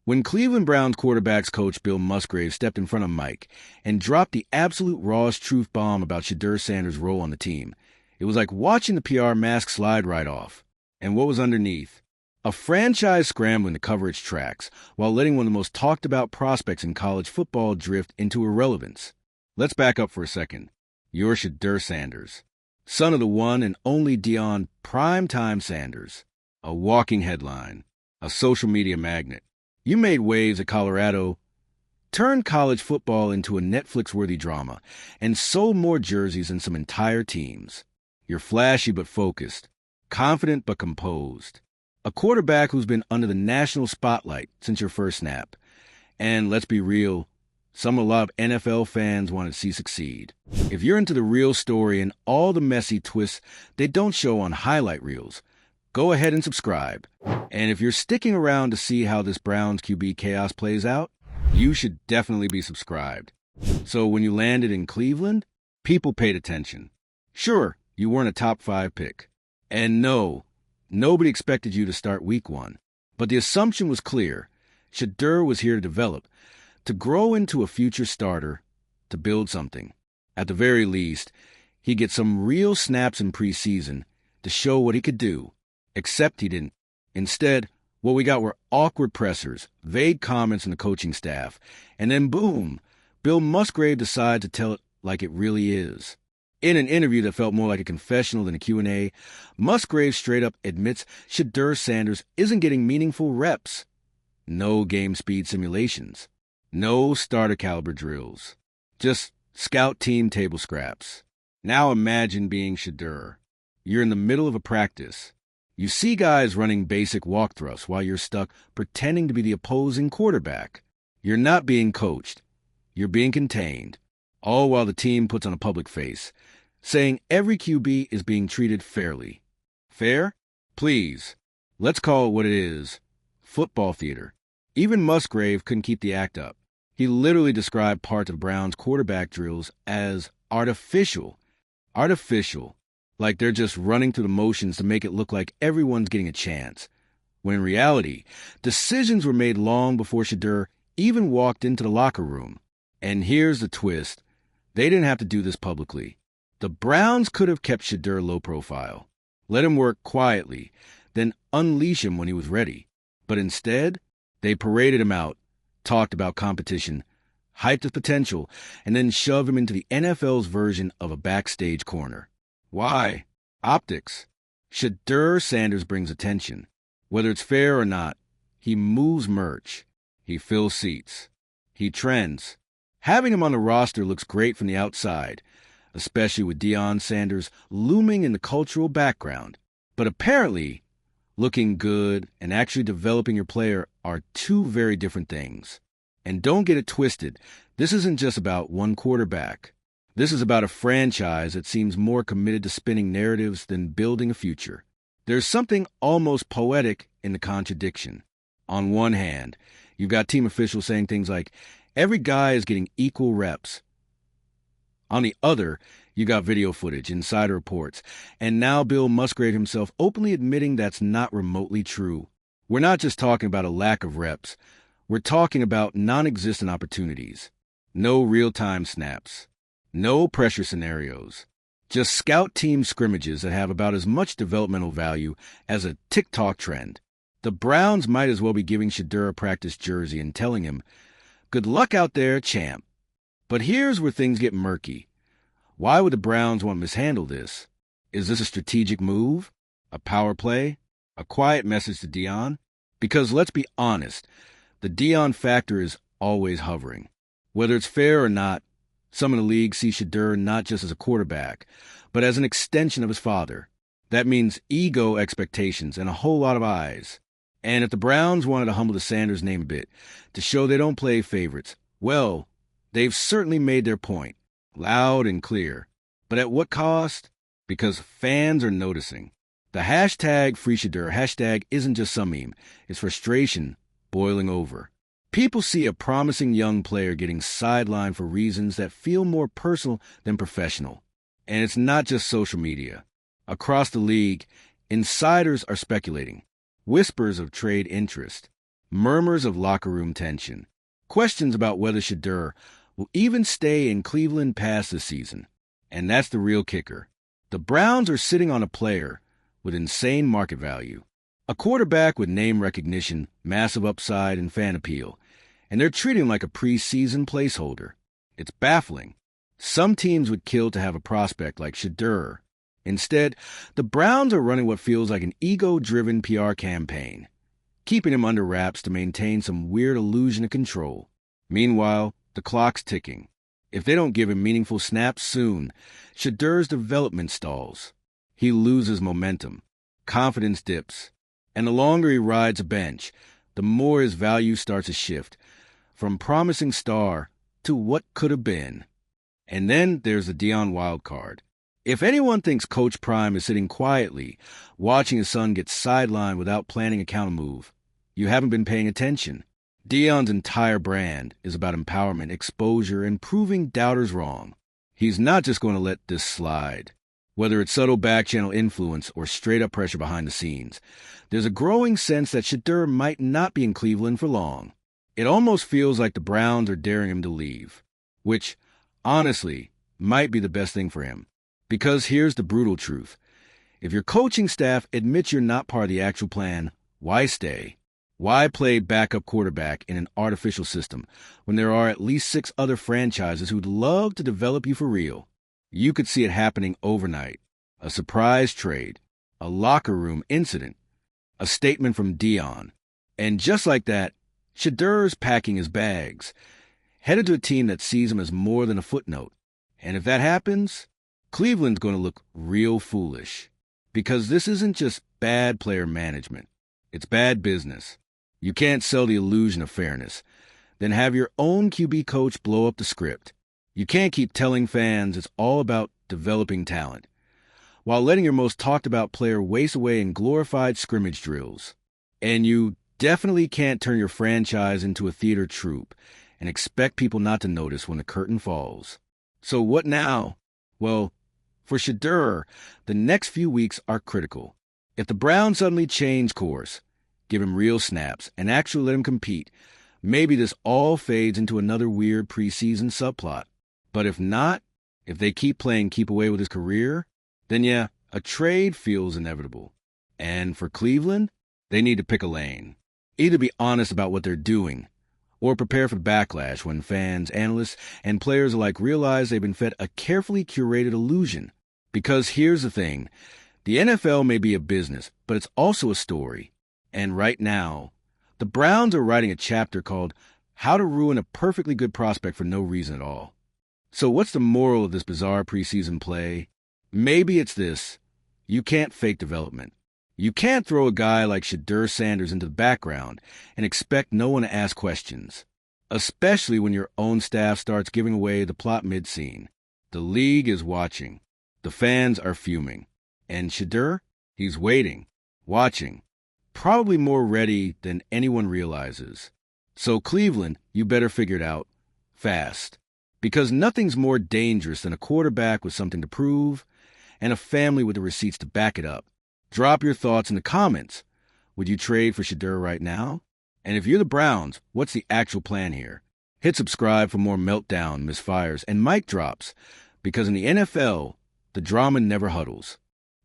When Cleveland Browns quarterbacks coach Bill Musgrave stepped in front of Mike and dropped the absolute rawest truth bomb about Shedeur Sanders' role on the team, it was like watching the PR mask slide right off. And what was underneath? A franchise scrambling to cover its tracks while letting one of the most talked-about prospects in college football drift into irrelevance. Let's back up for a second. You're Shedeur Sanders, son of the one and only Deion Primetime Sanders, a walking headline, a social media magnet. You made waves at Colorado, turned college football into a Netflix-worthy drama, and sold more jerseys than some entire teams. You're flashy but focused, confident but composed. A quarterback who's been under the national spotlight since your first snap. And let's be real, a lot of NFL fans want to see succeed. If you're into the real story and all the messy twists they don't show on highlight reels, go ahead and subscribe. And if you're sticking around to see how this Browns QB chaos plays out, you should definitely be subscribed. So when you landed in Cleveland, people paid attention. Sure, you weren't a top 5 pick. And no, nobody expected you to start week 1. But the assumption was clear. Shedeur was here to develop, to grow into a future starter, to build something. At the very least, he'd get some real snaps in preseason to show what he could do. Except he didn't. Instead, what we got were awkward pressers, vague comments from the coaching staff, and then boom, Bill Musgrave decides to tell it like it really is. In an interview that felt more like a confessional than a Q&A, Musgrave straight up admits Shedeur Sanders isn't getting meaningful reps. No game speed simulations. No starter caliber drills. Just scout team table scraps. Now imagine being Shedeur. You're in the middle of a practice. You see guys running basic walk thrusts while you're stuck pretending to be the opposing quarterback. You're not being coached. You're being contained, all while the team puts on a public face, saying every QB is being treated fairly. Fair? Please. Let's call it what it is. Football theater. Even Musgrave couldn't keep the act up. He literally described parts of Brown's quarterback drills as artificial. Artificial. Like they're just running through the motions to make it look like everyone's getting a chance. When in reality, decisions were made long before Shedeur even walked into the locker room. And here's the twist. They didn't have to do this publicly. The Browns could have kept Shedeur low profile, let him work quietly, then unleash him when he was ready. But instead, they paraded him out, talked about competition, hyped his potential, and then shoved him into the NFL's version of a backstage corner. Why? Optics. Shedeur Sanders brings attention. Whether it's fair or not, he moves merch. He fills seats. He trends. Having him on the roster looks great from the outside, especially with Deion Sanders looming in the cultural background. But apparently, looking good and actually developing your player are two very different things. And don't get it twisted, this isn't just about one quarterback. This is about a franchise that seems more committed to spinning narratives than building a future. There's something almost poetic in the contradiction. On one hand, you've got team officials saying things like, every guy is getting equal reps. On the other, you got video footage, insider reports, and now Bill Musgrave himself openly admitting that's not remotely true. We're not just talking about a lack of reps. We're talking about non-existent opportunities. No real-time snaps. No pressure scenarios. Just scout team scrimmages that have about as much developmental value as a TikTok trend. The Browns might as well be giving Shedeur a practice jersey and telling him, good luck out there, champ. But here's where things get murky. Why would the Browns want to mishandle this? Is this a strategic move? A power play? A quiet message to Deion? Because let's be honest, the Deion factor is always hovering. Whether it's fair or not, some in the league see Shedeur not just as a quarterback, but as an extension of his father. That means ego expectations and a whole lot of eyes. And if the Browns wanted to humble the Sanders name a bit, to show they don't play favorites, well, they've certainly made their point, loud and clear. But at what cost? Because fans are noticing. The hashtag #FreeShedeur hashtag isn't just some meme. It's frustration boiling over. People see a promising young player getting sidelined for reasons that feel more personal than professional. And it's not just social media. Across the league, insiders are speculating. Whispers of trade interest. Murmurs of locker room tension. Questions about whether Shedeur will even stay in Cleveland past this season. And that's the real kicker. The Browns are sitting on a player with insane market value. A quarterback with name recognition, massive upside, and fan appeal. And they're treating him like a preseason placeholder. It's baffling. Some teams would kill to have a prospect like Shedeur. Instead, the Browns are running what feels like an ego-driven PR campaign, keeping him under wraps to maintain some weird illusion of control. Meanwhile, the clock's ticking. If they don't give him meaningful snaps soon, Shedeur's development stalls. He loses momentum. Confidence dips. And the longer he rides a bench, the more his value starts to shift, from promising star to what could have been. And then there's the Deion wild card. If anyone thinks Coach Prime is sitting quietly, watching his son get sidelined without planning a counter move, you haven't been paying attention. Deion's entire brand is about empowerment, exposure, and proving doubters wrong. He's not just going to let this slide. Whether it's subtle back-channel influence or straight-up pressure behind the scenes, there's a growing sense that Shedeur might not be in Cleveland for long. It almost feels like the Browns are daring him to leave, which, honestly, might be the best thing for him. Because here's the brutal truth. If your coaching staff admits you're not part of the actual plan, why stay? Why play backup quarterback in an artificial system when there are at least 6 other franchises who'd love to develop you for real? You could see it happening overnight. A surprise trade, a locker room incident, a statement from Deion. And just like that, Shedeur's packing his bags, headed to a team that sees him as more than a footnote. And if that happens, Cleveland's going to look real foolish. Because this isn't just bad player management. It's bad business. You can't sell the illusion of fairness, then have your own QB coach blow up the script. You can't keep telling fans it's all about developing talent, while letting your most talked-about player waste away in glorified scrimmage drills. And you definitely can't turn your franchise into a theater troupe and expect people not to notice when the curtain falls. So what now? Well, for Shedeur, the next few weeks are critical. If the Browns suddenly change course, give him real snaps, and actually let him compete, maybe this all fades into another weird preseason subplot. But if not, if they keep playing keep away with his career, then yeah, a trade feels inevitable. And for Cleveland, they need to pick a lane. Either be honest about what they're doing, or prepare for backlash when fans, analysts, and players alike realize they've been fed a carefully curated illusion. Because here's the thing, the NFL may be a business, but it's also a story. And right now, the Browns are writing a chapter called How to Ruin a Perfectly Good Prospect for No Reason at All. So what's the moral of this bizarre preseason play? Maybe it's this. You can't fake development. You can't throw a guy like Shedeur Sanders into the background and expect no one to ask questions, especially when your own staff starts giving away the plot mid-scene. The league is watching. The fans are fuming. And Shedeur? He's waiting, watching. Probably more ready than anyone realizes. So Cleveland, you better figure it out fast. Because nothing's more dangerous than a quarterback with something to prove and a family with the receipts to back it up. Drop your thoughts in the comments. Would you trade for Shedeur right now? And if you're the Browns, what's the actual plan here? Hit subscribe for more meltdown, misfires, and mic drops. Because in the NFL, the drama never huddles.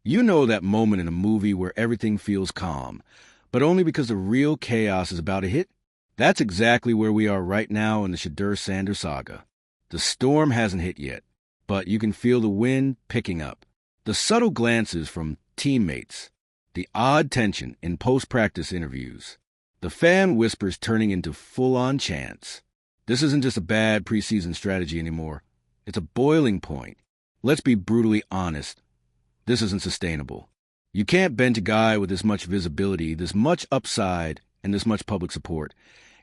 You know that moment in a movie where everything feels calm, but only because the real chaos is about to hit? That's exactly where we are right now in the Shedeur Sanders saga. The storm hasn't hit yet, but you can feel the wind picking up. The subtle glances from teammates, the odd tension in post-practice interviews, the fan whispers turning into full-on chants. This isn't just a bad preseason strategy anymore. It's a boiling point. Let's be brutally honest. This isn't sustainable. You can't bench a guy with this much visibility, this much upside, and this much public support,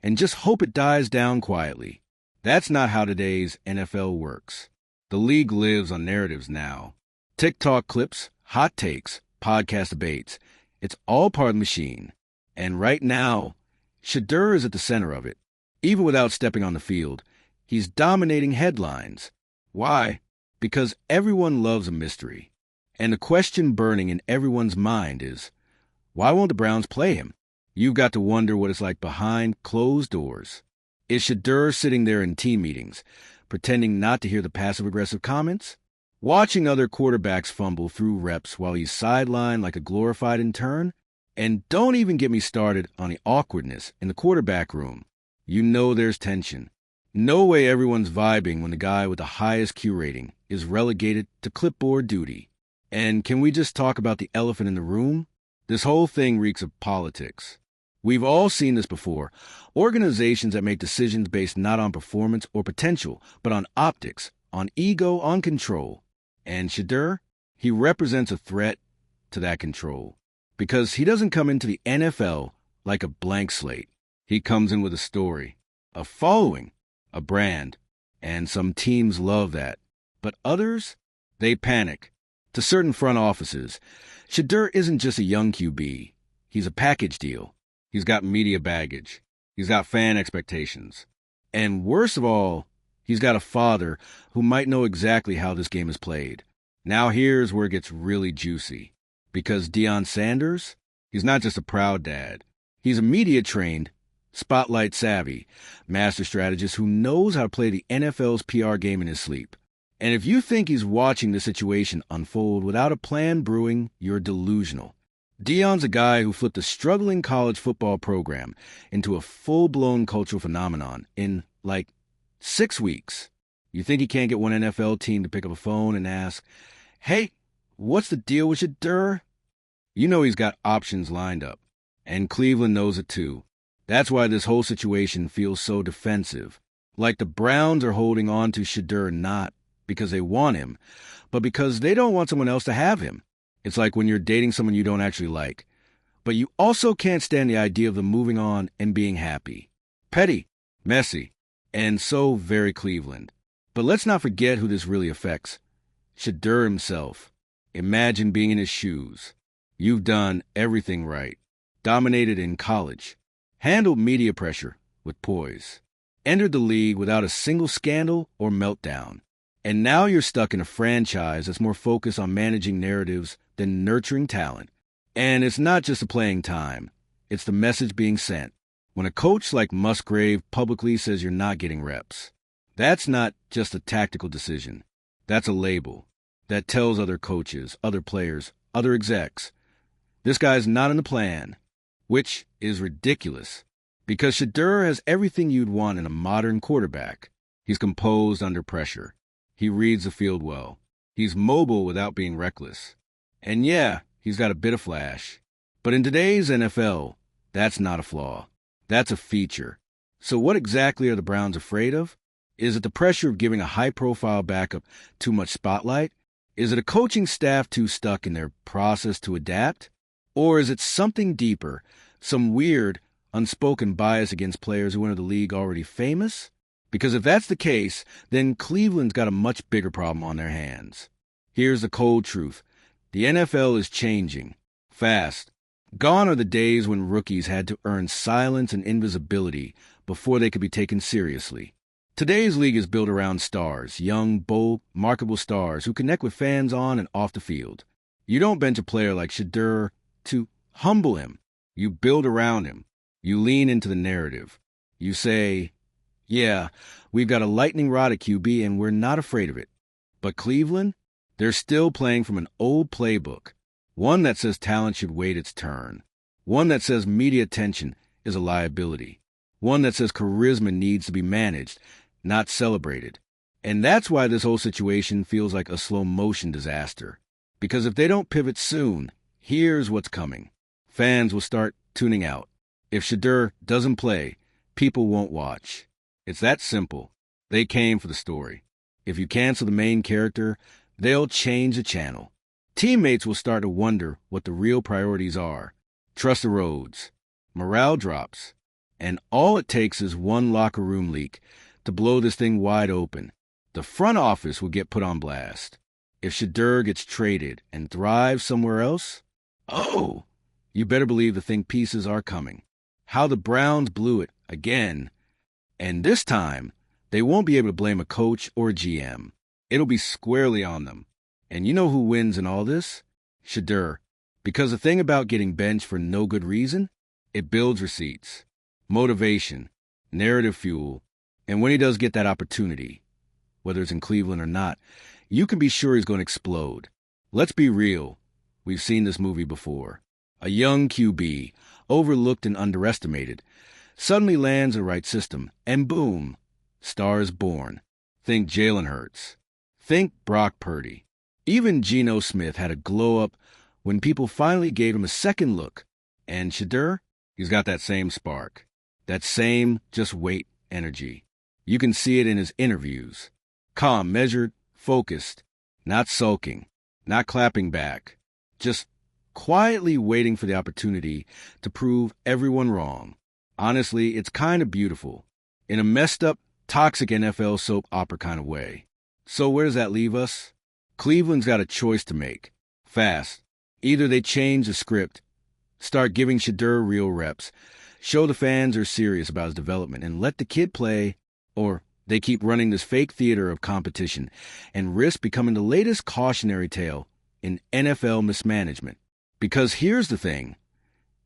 and just hope it dies down quietly. That's not how today's NFL works. The league lives on narratives now. TikTok clips, hot takes, podcast debates. It's all part of the machine. And right now, Shedeur is at the center of it. Even without stepping on the field, he's dominating headlines. Why? Because everyone loves a mystery. And the question burning in everyone's mind is, why won't the Browns play him? You've got to wonder what it's like behind closed doors. Is Shedeur sitting there in team meetings, pretending not to hear the passive-aggressive comments? Watching other quarterbacks fumble through reps while he's sidelined like a glorified intern? And don't even get me started on the awkwardness in the quarterback room. You know there's tension. No way everyone's vibing when the guy with the highest Q rating is relegated to clipboard duty. And can we just talk about the elephant in the room? This whole thing reeks of politics. We've all seen this before. Organizations that make decisions based not on performance or potential, but on optics, on ego, on control. And Shedeur, he represents a threat to that control. Because he doesn't come into the NFL like a blank slate. He comes in with a story, a following, a brand. And some teams love that. But others, they panic. To certain front offices, Shedeur isn't just a young QB. He's a package deal. He's got media baggage. He's got fan expectations. And worst of all, he's got a father who might know exactly how this game is played. Now here's where it gets really juicy. Because Deion Sanders, he's not just a proud dad. He's a media-trained, spotlight-savvy, master strategist who knows how to play the NFL's PR game in his sleep. And if you think he's watching the situation unfold without a plan brewing, you're delusional. Deion's a guy who flipped a struggling college football program into a full-blown cultural phenomenon in, 6 weeks. You think he can't get one NFL team to pick up a phone and ask, "Hey, what's the deal with Shedeur?" You know he's got options lined up. And Cleveland knows it too. That's why this whole situation feels so defensive. Like the Browns are holding on to Shedeur not because they want him, but because they don't want someone else to have him. It's like when you're dating someone you don't actually like, but you also can't stand the idea of them moving on and being happy. Petty, messy, and so very Cleveland. But let's not forget who this really affects. Shedeur himself. Imagine being in his shoes. You've done everything right. Dominated in college. Handled media pressure with poise. Entered the league without a single scandal or meltdown. And now you're stuck in a franchise that's more focused on managing narratives than nurturing talent. And it's not just the playing time. It's the message being sent. When a coach like Musgrave publicly says you're not getting reps, that's not just a tactical decision. That's a label that tells other coaches, other players, other execs, this guy's not in the plan, which is ridiculous. Because Shedeur has everything you'd want in a modern quarterback. He's composed under pressure. He reads the field well. He's mobile without being reckless. And yeah, he's got a bit of flash. But in today's NFL, that's not a flaw. That's a feature. So what exactly are the Browns afraid of? Is it the pressure of giving a high-profile backup too much spotlight? Is it a coaching staff too stuck in their process to adapt? Or is it something deeper, some weird, unspoken bias against players who enter the league already famous? Because if that's the case, then Cleveland's got a much bigger problem on their hands. Here's the cold truth. The NFL is changing. Fast. Gone are the days when rookies had to earn silence and invisibility before they could be taken seriously. Today's league is built around stars, young, bold, marketable stars who connect with fans on and off the field. You don't bench a player like Shedeur to humble him. You build around him. You lean into the narrative. You say, yeah, we've got a lightning rod at QB and we're not afraid of it. But Cleveland, they're still playing from an old playbook. One that says talent should wait its turn. One that says media attention is a liability. One that says charisma needs to be managed, not celebrated. And that's why this whole situation feels like a slow-motion disaster. Because if they don't pivot soon, here's what's coming. Fans will start tuning out. If Shedeur doesn't play, people won't watch. It's that simple. They came for the story. If you cancel the main character, they'll change the channel. Teammates will start to wonder what the real priorities are. Trust erodes. Morale drops. And all it takes is one locker room leak to blow this thing wide open. The front office will get put on blast. If Shedeur gets traded and thrives somewhere else, oh, you better believe the think pieces are coming. How the Browns blew it again. And this time, they won't be able to blame a coach or a GM. It'll be squarely on them. And you know who wins in all this? Shedeur. Because the thing about getting benched for no good reason It builds receipts, motivation, narrative fuel, and when he does get that opportunity, whether it's in Cleveland or not, you can be sure he's going to explode. Let's be real. We've seen this movie before. A young QB, overlooked and underestimated, suddenly lands in the right system, and boom, star is born. Think Jalen Hurts. Think Brock Purdy. Even Geno Smith had a glow-up when people finally gave him a second look. And Shedeur, he's got that same spark. That same just wait energy. You can see it in his interviews. Calm, measured, focused, not sulking, not clapping back. Just quietly waiting for the opportunity to prove everyone wrong. Honestly, it's kind of beautiful. In a messed up, toxic NFL soap opera kind of way. So where does that leave us? Cleveland's got a choice to make. Fast. Either they change the script, start giving Shedeur real reps, show the fans are serious about his development, and let the kid play, or they keep running this fake theater of competition and risk becoming the latest cautionary tale in NFL mismanagement. Because here's the thing.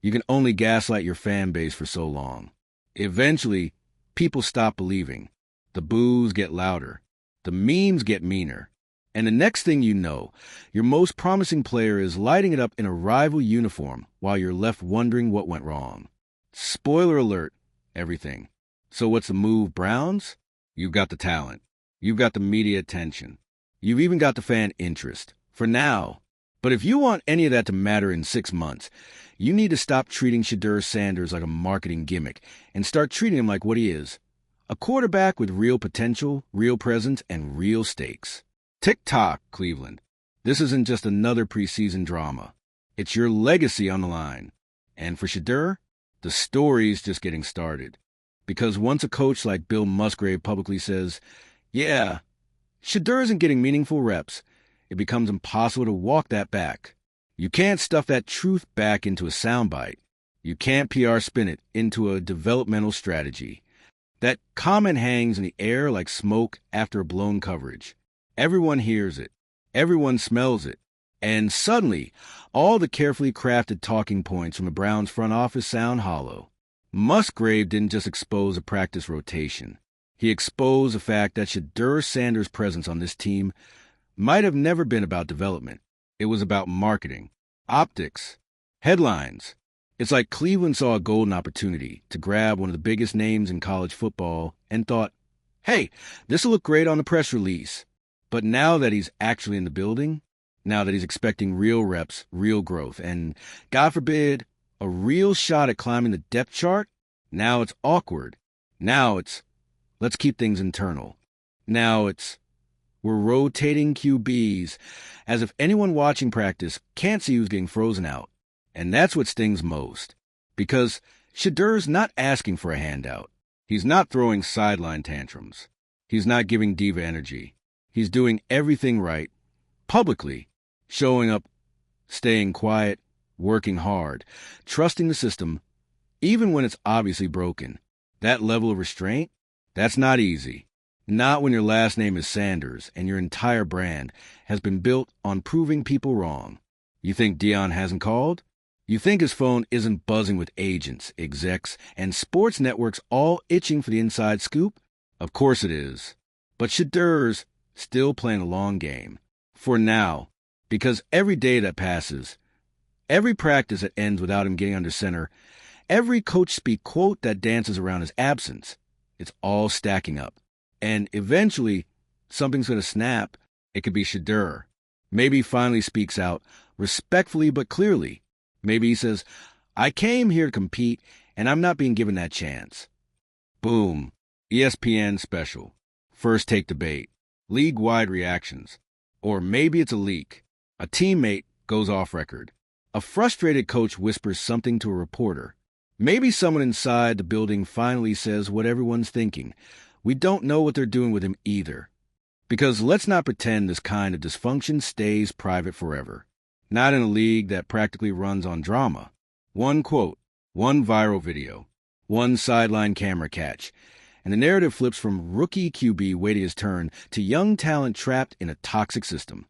You can only gaslight your fan base for so long. Eventually, people stop believing. The boos get louder. The memes get meaner. And the next thing you know, your most promising player is lighting it up in a rival uniform while you're left wondering what went wrong. Spoiler alert, everything. So what's the move, Browns? You've got the talent. You've got the media attention. You've even got the fan interest. For now. But if you want any of that to matter in 6 months, you need to stop treating Shedeur Sanders like a marketing gimmick and start treating him like what he is. A quarterback with real potential, real presence, and real stakes. Tick-tock, Cleveland. This isn't just another preseason drama. It's your legacy on the line. And for Shedeur, the story's just getting started. Because once a coach like Bill Musgrave publicly says, yeah, Shedeur isn't getting meaningful reps, it becomes impossible to walk that back. You can't stuff that truth back into a soundbite. You can't PR spin it into a developmental strategy. That comment hangs in the air like smoke after a blown coverage. Everyone hears it. Everyone smells it. And suddenly, all the carefully crafted talking points from the Browns front office sound hollow. Musgrave didn't just expose a practice rotation. He exposed the fact that Shedeur Sanders' presence on this team might have never been about development. It was about marketing, optics, headlines. It's like Cleveland saw a golden opportunity to grab one of the biggest names in college football and thought, hey, this will look great on the press release. But now that he's actually in the building, now that he's expecting real reps, real growth, and, God forbid, a real shot at climbing the depth chart, now it's awkward. Now it's, let's keep things internal. Now it's, we're rotating QBs, as if anyone watching practice can't see who's getting frozen out. And that's what stings most. Because Shedeur's not asking for a handout. He's not throwing sideline tantrums. He's not giving diva energy. He's doing everything right, publicly, showing up, staying quiet, working hard, trusting the system, even when it's obviously broken. That level of restraint, that's not easy. Not when your last name is Sanders and your entire brand has been built on proving people wrong. You think Dion hasn't called? You think his phone isn't buzzing with agents, execs, and sports networks all itching for the inside scoop? Of course it is. But Shedeur's still playing a long game. For now. Because every day that passes, every practice that ends without him getting under center, every coach speak quote that dances around his absence, it's all stacking up. And eventually, something's going to snap. It could be Shedeur. Maybe he finally speaks out, respectfully but clearly. Maybe he says, I came here to compete, and I'm not being given that chance. Boom. ESPN special. First take debate. League-wide reactions. Or maybe it's a leak. A teammate goes off record. A frustrated coach whispers something to a reporter. Maybe someone inside the building finally says what everyone's thinking. We don't know what they're doing with him either. Because let's not pretend this kind of dysfunction stays private forever. Not in a league that practically runs on drama. One quote, one viral video, one sideline camera catch, and the narrative flips from rookie QB waiting his turn to young talent trapped in a toxic system.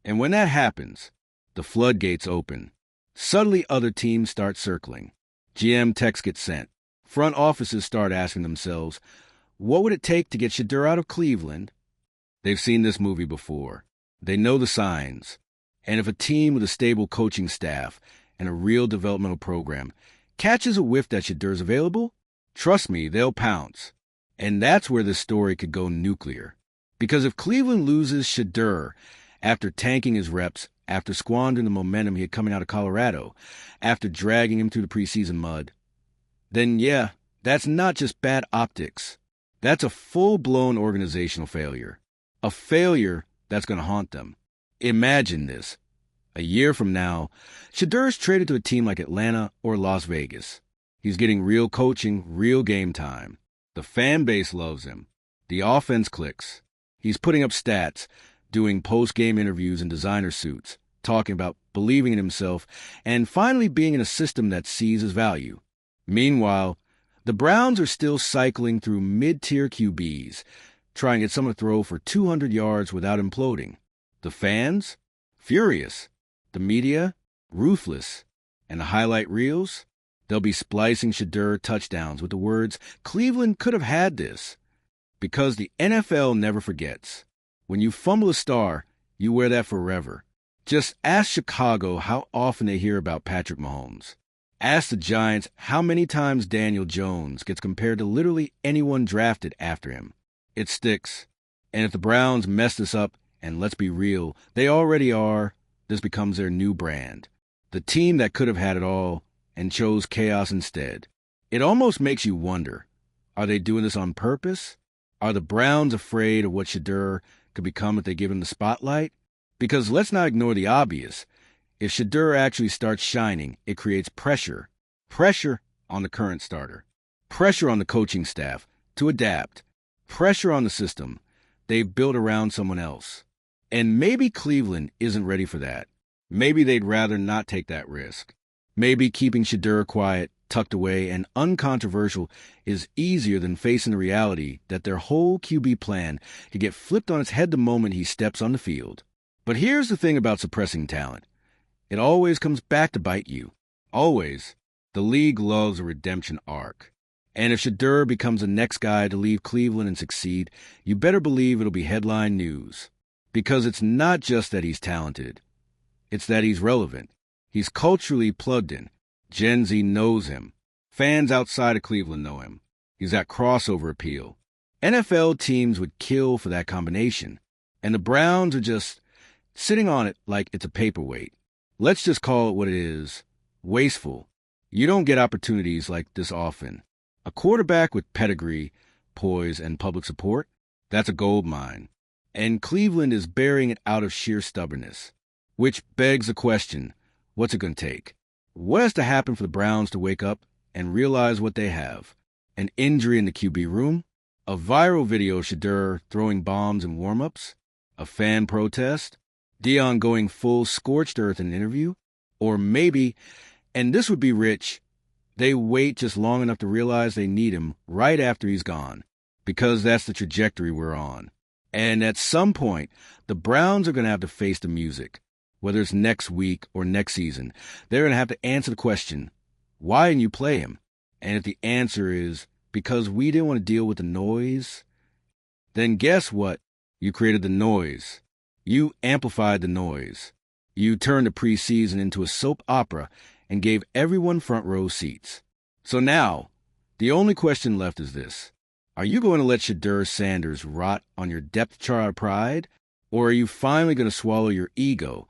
And when that happens, the floodgates open. Suddenly other teams start circling. GM texts get sent. Front offices start asking themselves, what would it take to get Shedeur out of Cleveland? They've seen this movie before. They know the signs. And if a team with a stable coaching staff and a real developmental program catches a whiff that Shedeur's available, trust me, they'll pounce. And that's where this story could go nuclear. Because if Cleveland loses Shedeur after tanking his reps, after squandering the momentum he had coming out of Colorado, after dragging him through the preseason mud, then yeah, that's not just bad optics. That's a full-blown organizational failure. A failure that's going to haunt them. Imagine this. A year from now, Shedeur's traded to a team like Atlanta or Las Vegas. He's getting real coaching, real game time. The fan base loves him. The offense clicks. He's putting up stats, doing post-game interviews in designer suits, talking about believing in himself, and finally being in a system that sees his value. Meanwhile, the Browns are still cycling through mid-tier QBs, trying to get someone to throw for 200 yards without imploding. The fans? Furious. The media? Ruthless. And the highlight reels? They'll be splicing Shedeur touchdowns with the words, Cleveland could have had this. Because the NFL never forgets. When you fumble a star, you wear that forever. Just ask Chicago how often they hear about Patrick Mahomes. Ask the Giants how many times Daniel Jones gets compared to literally anyone drafted after him. It sticks. And if the Browns mess this up, and let's be real, they already are, this becomes their new brand. The team that could have had it all and chose chaos instead. It almost makes you wonder, are they doing this on purpose? Are the Browns afraid of what Shedeur could become if they give him the spotlight? Because let's not ignore the obvious. If Shedeur actually starts shining, it creates pressure. Pressure on the current starter. Pressure on the coaching staff to adapt. Pressure on the system they've built around someone else. And maybe Cleveland isn't ready for that. Maybe they'd rather not take that risk. Maybe keeping Shedeur quiet, tucked away, and uncontroversial is easier than facing the reality that their whole QB plan could get flipped on its head the moment he steps on the field. But here's the thing about suppressing talent. It always comes back to bite you. Always. The league loves a redemption arc. And if Shedeur becomes the next guy to leave Cleveland and succeed, you better believe it'll be headline news. Because it's not just that he's talented. It's that he's relevant. He's culturally plugged in. Gen Z knows him. Fans outside of Cleveland know him. He's got crossover appeal. NFL teams would kill for that combination. And the Browns are just sitting on it like it's a paperweight. Let's just call it what it is. Wasteful. You don't get opportunities like this often. A quarterback with pedigree, poise, and public support, that's a gold mine. And Cleveland is burying it out of sheer stubbornness. Which begs the question, what's it going to take? What has to happen for the Browns to wake up and realize what they have? An injury in the QB room? A viral video of Shedeur throwing bombs in warm-ups? A fan protest? Dion going full scorched earth in an interview? Or maybe, and this would be rich, they wait just long enough to realize they need him right after he's gone. Because that's the trajectory we're on. And at some point, the Browns are going to have to face the music. Whether it's next week or next season, they're going to have to answer the question, why didn't you play him? And if the answer is, because we didn't want to deal with the noise, then guess what? You created the noise. You amplified the noise. You turned the preseason into a soap opera and gave everyone front row seats. So now, the only question left is this. Are you going to let Shedeur Sanders rot on your depth chart of pride? Or are you finally going to swallow your ego,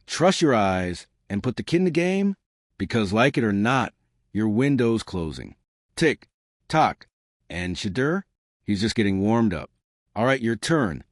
trust your eyes, and put the kid in the game? Because like it or not, your window's closing. Tick, tock. And Shedeur? He's just getting warmed up. All right, your turn.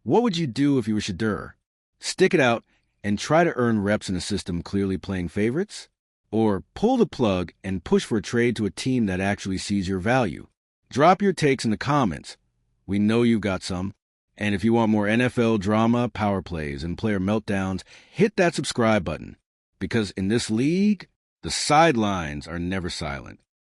What would you do if you were Shedeur? Stick it out and try to earn reps in a system clearly playing favorites? Or pull the plug and push for a trade to a team that actually sees your value? Drop your takes in the comments. We know you've got some. And if you want more NFL drama, power plays, and player meltdowns, hit that subscribe button. Because in this league, the sidelines are never silent.